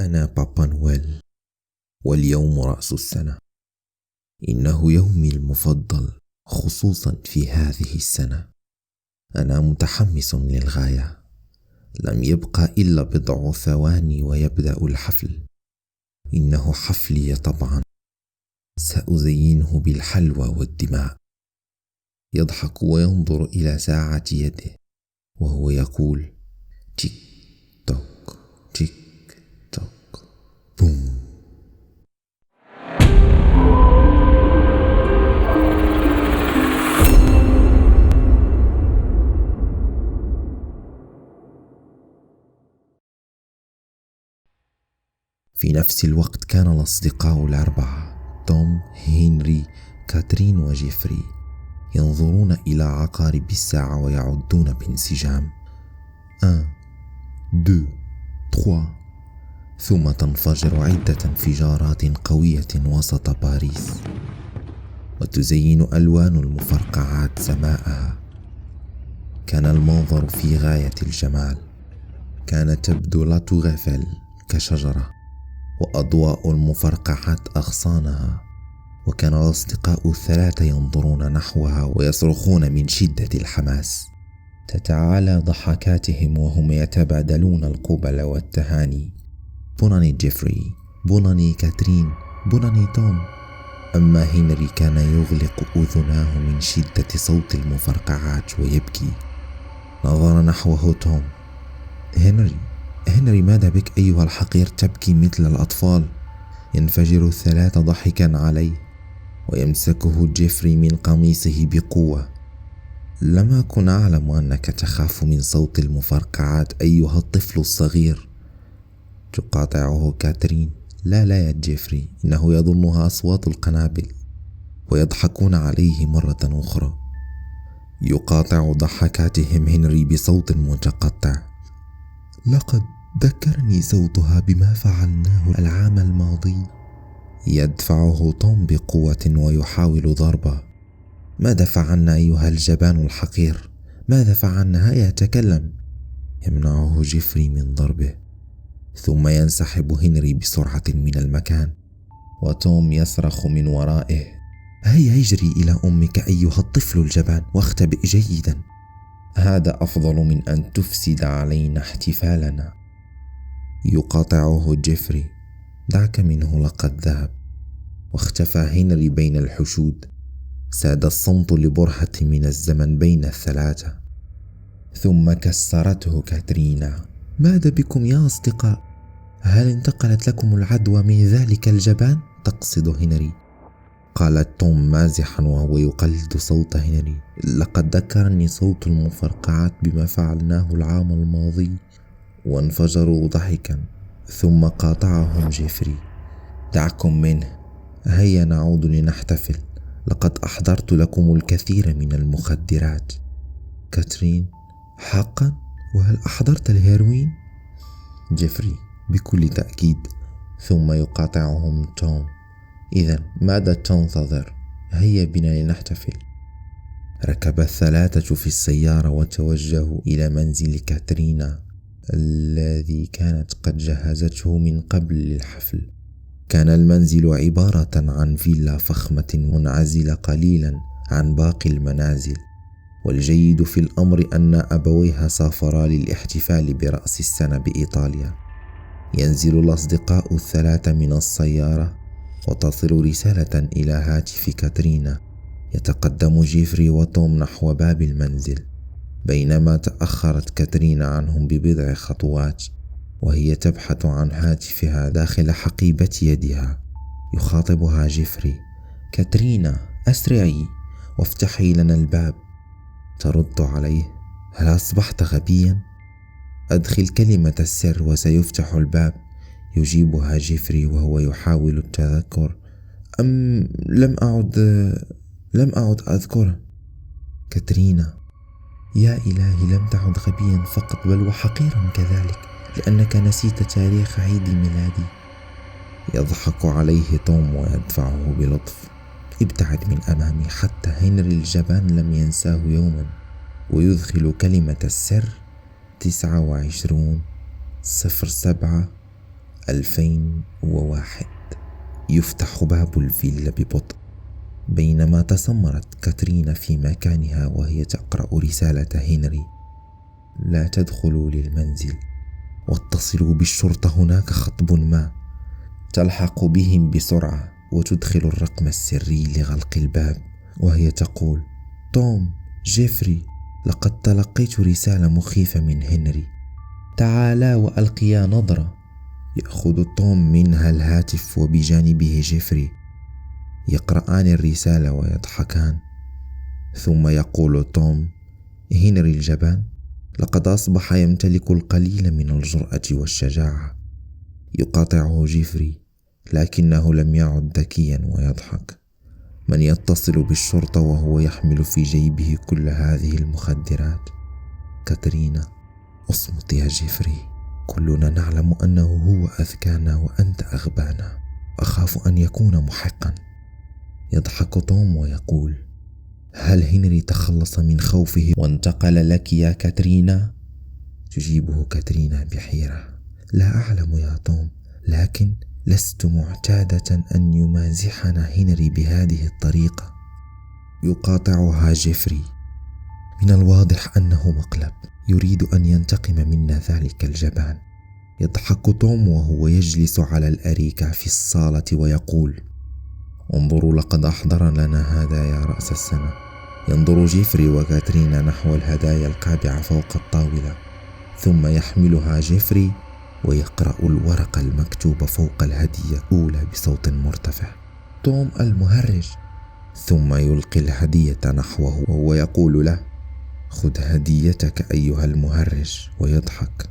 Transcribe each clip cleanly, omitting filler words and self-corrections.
أنا بابا نويل، واليوم رأس السنة. إنه يومي المفضل، خصوصا في هذه السنة. أنا متحمس للغاية. لم يبقى إلا بضع ثواني ويبدأ الحفل. إنه حفلي طبعا. سأزينه بالحلوى والدماء. يضحك وينظر إلى ساعة يده وهو يقول تيك توك تيك توك بوم. في نفس الوقت كان الأصدقاء الأربعة توم، هنري، كاترين وجيفري ينظرون إلى عقارب الساعة ويعدون بانسجام 1 2 3. ثم تنفجر عدة انفجارات قوية وسط باريس، وتزين ألوان المفرقعات سماءها. كان المنظر في غاية الجمال. كانت تبدو لا تغفل كشجرة، وأضواء المفرقعات أغصانها. وكان الأصدقاء الثلاثة ينظرون نحوها ويصرخون من شدة الحماس. تتعالى ضحكاتهم وهم يتبادلون القبل والتهاني. بوناني جيفري، بوناني كاترين، بوناني توم. أما هنري كان يغلق أذناه من شدة صوت المفرقعات ويبكي. نظر نحوه توم. هنري ماذا بك أيها الحقير؟ تبكي مثل الأطفال. ينفجر الثلاثة ضحكا عليه، ويمسكه جيفري من قميصه بقوة. لم أكن أعلم أنك تخاف من صوت المفرقعات أيها الطفل الصغير. تقاطعه كاترين. لا يا جيفري، إنه يظنها أصوات القنابل. ويضحكون عليه مرة أخرى. يقاطع ضحكاتهم هنري بصوت متقطع. لقد ذكرني صوتها بما فعلناه العام الماضي. يدفعه توم بقوة ويحاول ضربه. ماذا فعلنا أيها الجبان الحقير؟ ماذا فعلنا؟ هيا تكلم. يمنعه جيفري من ضربه، ثم ينسحب هنري بسرعة من المكان، وتوم يصرخ من ورائه: هيا اجري إلى أمك أيها الطفل الجبان واختبئ جيدا. هذا أفضل من أن تفسد علينا احتفالنا. يقاطعه جيفري. دعك منه، لقد ذهب. واختفى هنري بين الحشود. ساد الصمت لبرهة من الزمن بين الثلاثة. ثم كسرته كاترينا. ماذا بكم يا أصدقاء؟ هل انتقلت لكم العدوى من ذلك الجبان؟ تقصد هنري. قالت توم مازحا وهو يقلد صوت هنري. لقد ذكرني صوت المفرقعات بما فعلناه العام الماضي. وانفجروا ضحكا. ثم قاطعهم جيفري. دعكم منه، هيا نعود لنحتفل. لقد أحضرت لكم الكثير من المخدرات. كاترين: حقا؟ وهل أحضرت الهيروين؟ جيفري: بكل تأكيد. ثم يقاطعهم توم: إذن ماذا تنتظر؟ هيا بنا لنحتفل. ركب الثلاثة في السيارة وتوجهوا إلى منزل كاترينا الذي كانت قد جهزته من قبل للحفل. كان المنزل عبارة عن فيلا فخمة منعزلة قليلا عن باقي المنازل. والجيد في الأمر أن أبويها سافرا للاحتفال برأس السنة بإيطاليا. ينزل الأصدقاء الثلاثة من السيارة، وتصل رسالة إلى هاتف كاترينا. يتقدم جيفري وتوم نحو باب المنزل، بينما تأخرت كاترينا عنهم ببضع خطوات، وهي تبحث عن هاتفها داخل حقيبة يدها. يخاطبها جيفري: كاترينا، أسرعي وافتحي لنا الباب. ترد عليه: هل أصبحت غبيا؟ أدخل كلمة السر وسيفتح الباب. يجيبها جيفري وهو يحاول التذكر: لم أعد أذكره. كاترينا: يا إلهي، لم تعد غبيا فقط، بل وحقيرا كذلك، لأنك نسيت تاريخ عيد ميلادي. يضحك عليه توم ويدفعه بلطف: ابتعد من أمامي. حتى هنري الجبان لم ينساه يوما. ويدخل كلمة السر 29 07 2001. يفتح باب الفيلا ببطء بينما تسمرت كاترينا في مكانها وهي تقرأ رسالة هنري: لا تدخلوا للمنزل، واتصلوا بالشرطة، هناك خطب ما. تلحق بهم بسرعة وتدخل الرقم السري لغلق الباب وهي تقول: توم، جيفري، لقد تلقيت رسالة مخيفة من هنري، تعالا وألقيا نظرة. يأخذ توم منها الهاتف وبجانبه جيفري، يقرآن الرسالة ويضحكان. ثم يقول توم: هنري الجبان لقد أصبح يمتلك القليل من الجرأة والشجاعة. يقاطعه جيفري لكنه لم يعد ذكيا ويضحك: من يتصل بالشرطة وهو يحمل في جيبه كل هذه المخدرات؟ كاترينا: اصمت يا جيفري، كلنا نعلم أنه هو أذكانا وأنت أغبانا، أخاف أن يكون محقا. يضحك توم ويقول: هل هنري تخلص من خوفه وانتقل لك يا كاترينا؟ تجيبه كاترينا بحيرة: لا أعلم يا توم، لكن لست معتادة أن يمازحنا هنري بهذه الطريقة. يقاطعها جيفري: من الواضح أنه مقلب، يريد أن ينتقم منا ذلك الجبان. يضحك توم وهو يجلس على الأريكة في الصالة ويقول: انظروا، لقد أحضر لنا هدايا رأس السنة. ينظر جيفري وكاترينا نحو الهدايا القابعة فوق الطاولة، ثم يحملها جيفري ويقرأ الورقة المكتوبة فوق الهدية الأولى بصوت مرتفع: توم المهرج. ثم يلقي الهدية نحوه وهو يقول له: خذ هديتك أيها المهرج، ويضحك.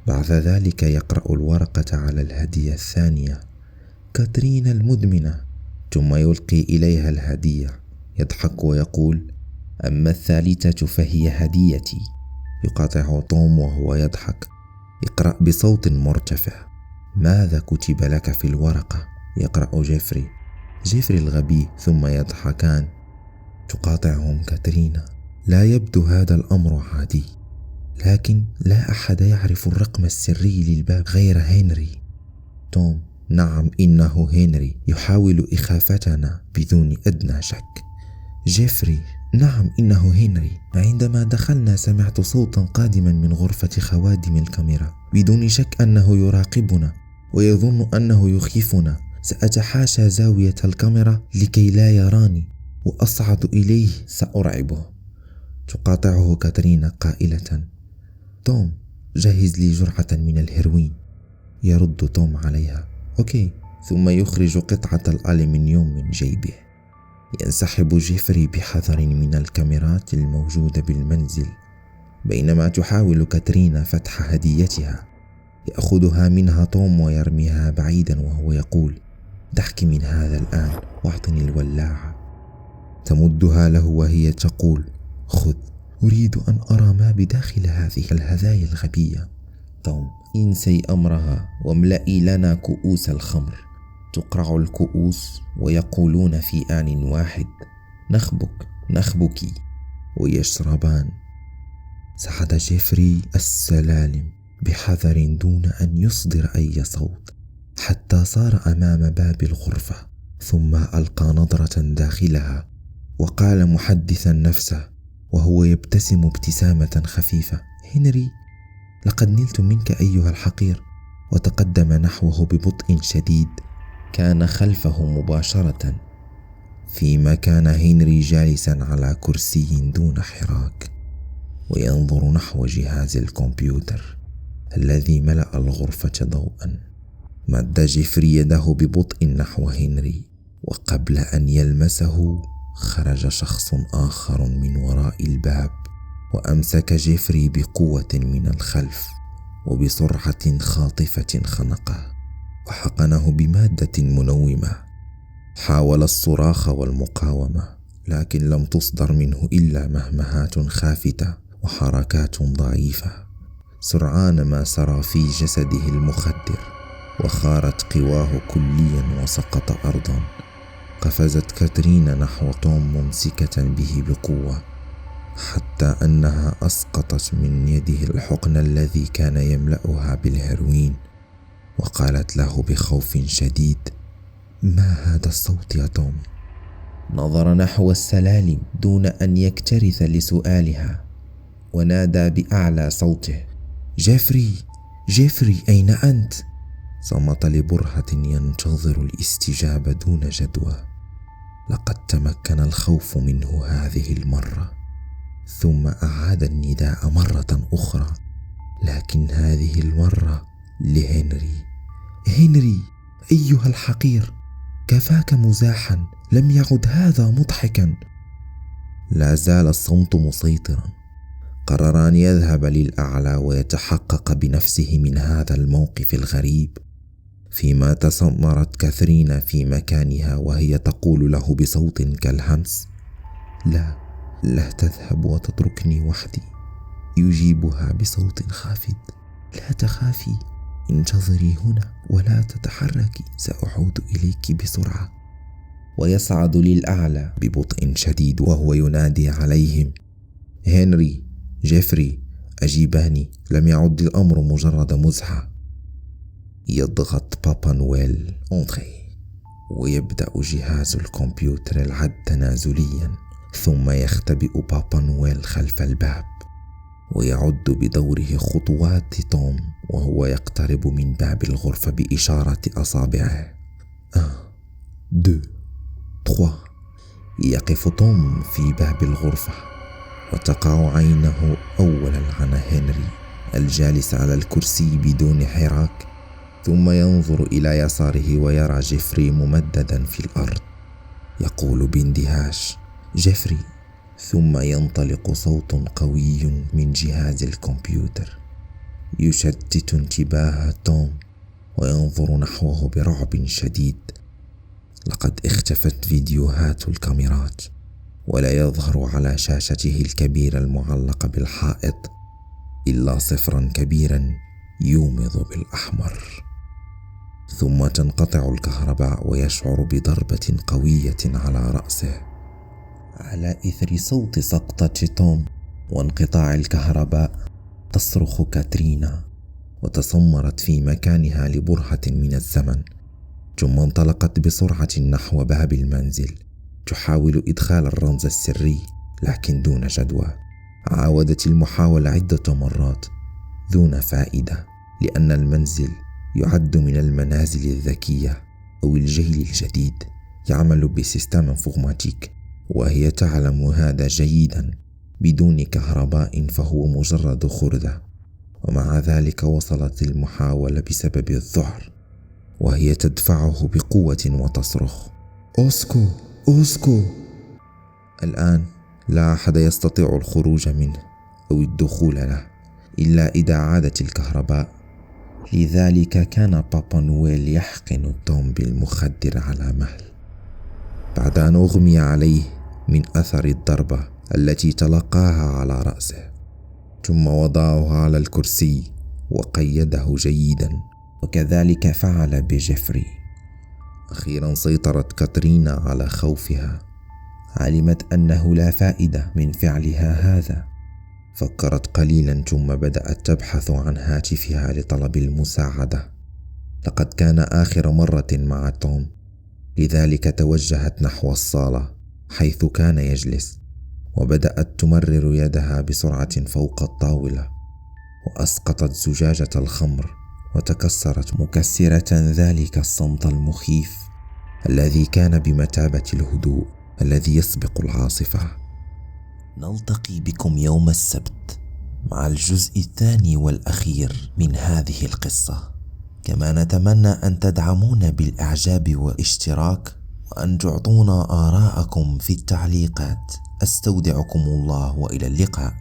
بعد ذلك يقرأ الورقة على الهدية الثانية: كاترينا المدمنة. ثم يلقي إليها الهدية، يضحك ويقول: أما الثالثة فهي هديتي. يقاطعه توم وهو يضحك: اقرأ بصوت مرتفع: ماذا كتب لك في الورقة؟ يقرأ جيفري الغبي، ثم يضحكان. تقاطعهم كاترينا: لا يبدو هذا الأمر عادي، لكن لا أحد يعرف الرقم السري للباب غير هنري. توم: نعم، إنه هنري يحاول إخافتنا بدون أدنى شك. جيفري: نعم، إنه هنري. عندما دخلنا سمعت صوتا قادما من غرفة خوادم الكاميرا، بدون شك أنه يراقبنا ويظن أنه يخيفنا. سأتحاشى زاوية الكاميرا لكي لا يراني، وأصعد إليه سأرعبه. تقاطعه كاترينا قائلة: توم، جهز لي جرعة من الهيروين. يرد توم عليها: أوكي. ثم يخرج قطعة الألمنيوم من جيبه. ينسحب جيفري بحذر من الكاميرات الموجودة بالمنزل، بينما تحاول كاترينا فتح هديتها. يأخذها منها توم ويرميها بعيدا وهو يقول: دعك من هذا الآن واعطني الولاعة. تمدها له وهي تقول: خذ، أريد أن أرى ما بداخل هذه الهدايا الغبية. توم: انسي أمرها واملئي لنا كؤوس الخمر. تقرع الكؤوس ويقولون في آن واحد: نخبك، ويشربان. صعد جيفري السلالم بحذر دون أن يصدر أي صوت حتى صار أمام باب الغرفة، ثم ألقى نظرة داخلها وقال محدثا نفسه وهو يبتسم ابتسامة خفيفة: هنري، لقد نلت منك أيها الحقير. وتقدم نحوه ببطء شديد. كان خلفه مباشرة فيما كان هنري جالسا على كرسي دون حراك وينظر نحو جهاز الكمبيوتر الذي ملأ الغرفة ضوءا. مد جيفري يده ببطء نحو هنري، وقبل أن يلمسه خرج شخص آخر من وراء الباب وأمسك جيفري بقوة من الخلف، وبسرعة خاطفة خنقه وحقنه بمادة منومة. حاول الصراخ والمقاومة، لكن لم تصدر منه إلا مهمهات خافتة وحركات ضعيفة. سرعان ما سرى في جسده المخدر وخارت قواه كليا وسقط أرضا. قفزت كاترينا نحو توم ممسكة به بقوة، حتى أنها أسقطت من يده الحقن الذي كان يملأها بالهيروين، وقالت له بخوف شديد: ما هذا الصوت يا توم؟ نظر نحو السلالم دون أن يكترث لسؤالها، ونادى بأعلى صوته: جيفري، جيفري، أين أنت؟ صمت لبرهة ينتظر الاستجابة دون جدوى. لقد تمكن الخوف منه هذه المرة، ثم أعاد النداء مرة أخرى، لكن هذه المرة لهنري. هنري أيها الحقير، كفاك مزاحا، لم يعد هذا مضحكا. لا زال الصمت مسيطرا. قرر أن يذهب للأعلى ويتحقق بنفسه من هذا الموقف الغريب، فيما تسمرت كاثرين في مكانها وهي تقول له بصوت كالهمس: لا، لا تذهب وتتركني وحدي. يجيبها بصوت خافت: لا تخافي، انتظري هنا ولا تتحركي، سأعود إليك بسرعة. ويصعد للأعلى ببطء شديد وهو ينادي عليهم: هنري، جيفري، أجيباني، لم يعد الأمر مجرد مزحة. يضغط بابا نويل أنتري، ويبدأ جهاز الكمبيوتر العد تنازليا، ثم يختبئ بابا نويل خلف الباب ويعد بدوره خطوات توم وهو يقترب من باب الغرفة بإشارة أصابعه. 1 2 3. يقف توم في باب الغرفة، وتقع عينه أولا على هنري الجالس على الكرسي بدون حراك، ثم ينظر إلى يساره ويرى جيفري ممددا في الأرض. يقول باندهاش: جيفري. ثم ينطلق صوت قوي من جهاز الكمبيوتر يشتت انتباه توم، وينظر نحوه برعب شديد. لقد اختفت فيديوهات الكاميرات، ولا يظهر على شاشته الكبيرة المعلقة بالحائط إلا صفرا كبيرا يومض بالأحمر. ثم تنقطع الكهرباء ويشعر بضربة قوية على رأسه. على إثر صوت سقطة توم وانقطاع الكهرباء تصرخ كاترينا، وتسمرت في مكانها لبرهة من الزمن، ثم انطلقت بسرعة نحو باب المنزل تحاول إدخال الرمز السري، لكن دون جدوى. عاودت المحاولة عدة مرات دون فائدة، لأن المنزل يعد من المنازل الذكية أو الجيل الجديد، يعمل بسيستم انفورماتيك، وهي تعلم هذا جيدا. بدون كهرباء فهو مجرد خردة. ومع ذلك وصلت المحاولة بسبب الذعر، وهي تدفعه بقوة وتصرخ: أوسكو، أوسكو. الآن لا أحد يستطيع الخروج منه أو الدخول له إلا إذا عادت الكهرباء. لذلك كان بابا نويل يحقن توم بالمخدر على مهل. بعد أن أغمي عليه من أثر الضربة التي تلقاها على رأسه، ثم وضعه على الكرسي وقيده جيدا، وكذلك فعل بجيفري. أخيرا سيطرت كاترينا على خوفها. علمت أنه لا فائدة من فعلها هذا. فكرت قليلا ثم بدأت تبحث عن هاتفها لطلب المساعدة. لقد كان آخر مرة مع توم، لذلك توجهت نحو الصالة حيث كان يجلس، وبدأت تمرر يدها بسرعة فوق الطاولة، وأسقطت زجاجة الخمر وتكسرت، مكسرة ذلك الصمت المخيف الذي كان بمثابة الهدوء الذي يسبق العاصفة. نلتقي بكم يوم السبت مع الجزء الثاني والأخير من هذه القصة. كما نتمنى أن تدعمونا بالإعجاب والاشتراك، وأن تعطونا آراءكم في التعليقات. أستودعكم الله، وإلى اللقاء.